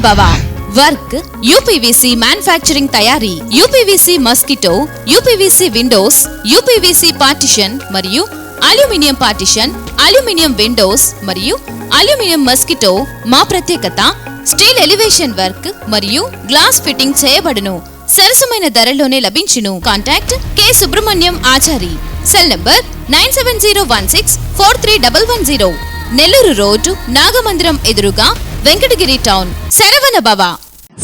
భవ. Work UPVC manufacturing తయారీ, UPVC mosquito, UPVC Windows, UPVC partition మరియు అల్యూమినియం పార్టిషన్, అల్యూమినియం విండోస్ మరియు aluminium mosquito. మా ప్రత్యేకత స్టీల్ ఎలివేషన్ వర్క్ మరియు గ్లాస్ ఫిట్టింగ్ చేయబడును. సరసమైన ధరలోనే లభించును. Contact K Subrahmanyam Achari. Cell number 9701643110. Nellore road, Nagamandiram ఎదురుగా, వెంకటగిరి టౌన్. శరవణ భవ.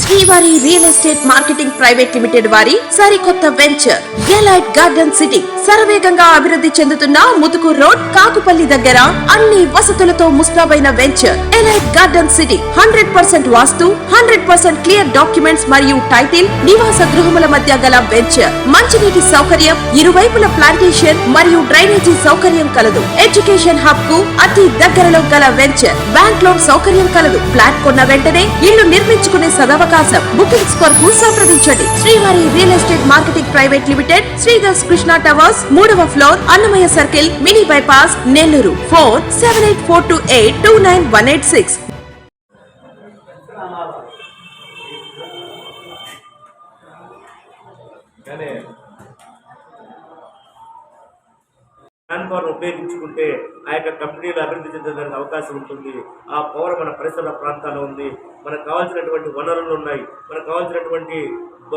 శ్రీవారి real estate marketing private limited వారి సరికొత్త వెంచర్ ఎలైట్ గార్డెన్ సిటీ శరవేగంగా అభివృద్ధి చెందుతున్న ముతుకూరు రోడ్, కాకుపల్లి దగ్గర అన్ని వసతులతో ముస్తాబైన వెంచర్ ఎలైట్ గార్డెన్ సిటీ. 100% వాస్తు, 100% క్లియర్ డాక్యుమెంట్స్ మరియు టైటిల్. నివాస గృహముల మధ్య గల వెంచర్. మంచినీటి సౌకర్యం, ఇరువైపుల ప్లాంటేషన్ మరియు డ్రైనేజీ సౌకర్యం కలదు. ఎడ్యుకేషన్ హబ్ కు అతి దగ్గరలో గల వెంచర్. బ్యాంక్ లోన్ సౌకర్యం కలదు. ఫ్లాట్ కొన్న వెంటనే ఇల్లు నిర్మించుకునే అవకాశం. బుకింగ్స్ కొరకు సంప్రదించండి. Srivari real estate marketing private limited, Sridhar's Krishna towers, 3వ floor, Annamayya circle, mini bypass, Nellore. Phone 7842829186. Man power ఉపయోగించుకుంటే ఆ యొక్క కంపెనీలు అభివృద్ధి చెందడానికి అవకాశం ఉంటుంది. ఆ పవర్ మన పరిసర ప్రాంతాల్లో ఉంది. మనకు కావాల్సినటువంటి వనరులు ఉన్నాయి, మనకు కావాల్సినటువంటి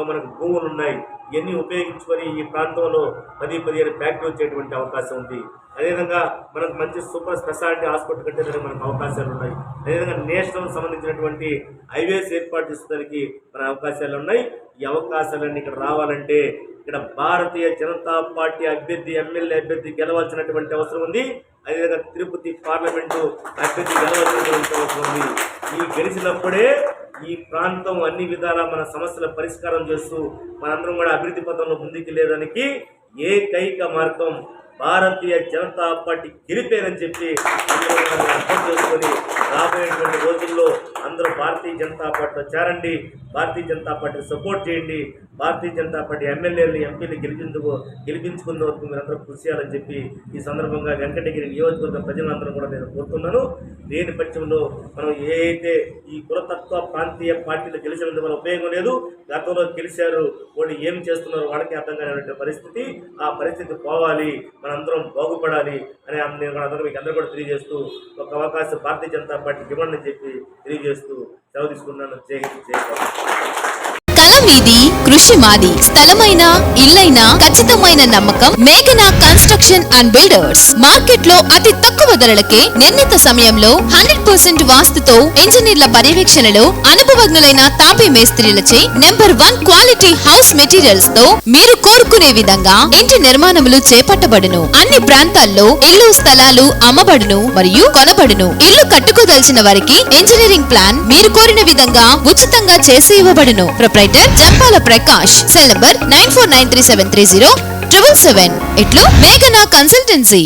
మనకు భూములు ఉన్నాయి. ఇవన్నీ ఉపయోగించుకొని ఈ ప్రాంతంలో 10-15 ఫ్యాక్టరీ వచ్చేటువంటి అవకాశం ఉంది. అదేవిధంగా మనకు మంచి సూపర్ స్పెషాలిటీ హాస్పిటల్ కట్టేదానికి మనకు అవకాశాలు ఉన్నాయి. అదేవిధంగా నేషనల్ సంబంధించినటువంటి హైవేస్ ఏర్పాటు చేసేదానికి మన అవకాశాలు ఉన్నాయి. ఈ అవకాశాలన్నీ ఇక్కడ రావాలంటే ఇక్కడ భారతీయ జనతా పార్టీ అభ్యర్థి, ఎమ్మెల్యే అభ్యర్థి గెలవాల్సినటువంటి అవసరం ఉంది. అదేవిధంగా తిరుపతి పార్లమెంటు అభ్యర్థి గెలవాల్సినటువంటి అవసరం ఉంది. ఈ గెలిచినప్పుడే ఈ ప్రాంతం అన్ని విధాల మన సమస్యల పరిష్కారం చేస్తూ మనందరం కూడా అభివృద్ధి పథంలో ముందుకు వెళ్ళేదానికి ఏకైక మార్గం భారతీయ జనతా పార్టీ గెలిపేనని చెప్పి అర్థం చేసుకొని రాబోయేటువంటి రోజుల్లో అందరూ భారతీయ జనతా పార్టీలో చేరండి, భారతీయ జనతా పార్టీని సపోర్ట్ చేయండి. భారతీయ జనతా పార్టీ ఎమ్మెల్యేలు, ఎంపీలు గెలిపించుకున్న వరకు మీరందరూ కృషి చేయాలని చెప్పి ఈ సందర్భంగా వెంకటగిరి నియోజకవర్గ ప్రజలందరూ కూడా నేను కోరుతున్నాను. లేని పక్షంలో మనం ఏదైతే ఈ కులతత్వ ప్రాంతీయ పార్టీలు గెలిచినందుకు మన ఉపయోగం లేదు. గతంలో గెలిచారు, వాళ్ళు ఏం చేస్తున్నారో వాళ్ళకి అర్థం కానిటువంటి పరిస్థితి. ఆ పరిస్థితి పోవాలి, మనందరం బాగుపడాలి అని నేను అందరూ మీకు అందరూ కూడా తెలియజేస్తూ ఒక అవకాశం భారతీయ జనతా పార్టీ ఇవ్వండి అని చెప్పి తెలియజేస్తూ సెలవు తీసుకున్నాను. జై హింద్, జై భారత్. కళ మీది, కృషి మాది. స్థలమైన, ఇల్లైన ఖచ్చితమైన నమ్మకం మేఘనా కన్స్ట్రక్షన్ అండ్ బిల్డర్స్. మార్కెట్ లో అతి తక్కువ ధరలకే నిర్ణీత సమయంలో 100% వాస్తుతో, ఇంజనీర్ల పర్యవేక్షణలో అనుభవజ్ఞులైన తాపీ మేస్త్రీలచే నంబర్ 1 క్వాలిటీ హౌస్ మెటీరియల్స్ తో మీరు కోరుకునే విధంగా ఇంటి నిర్మాణములు చేపట్టబడును. అన్ని ప్రాంతాల్లో ఇల్లు స్థలాలు అమ్మబడును మరియు కొనబడును. ఇల్లు కట్టుకోదలిచిన వారికి ఇంజనీరింగ్ ప్లాన్ మీరు కోరిన విధంగా ఉచితంగా చేసి ఇవ్వబడును. Proprietor Jampala Prakash. Cell number 9493730777. ఇట్లు మేఘనా కన్సల్టెన్సీ.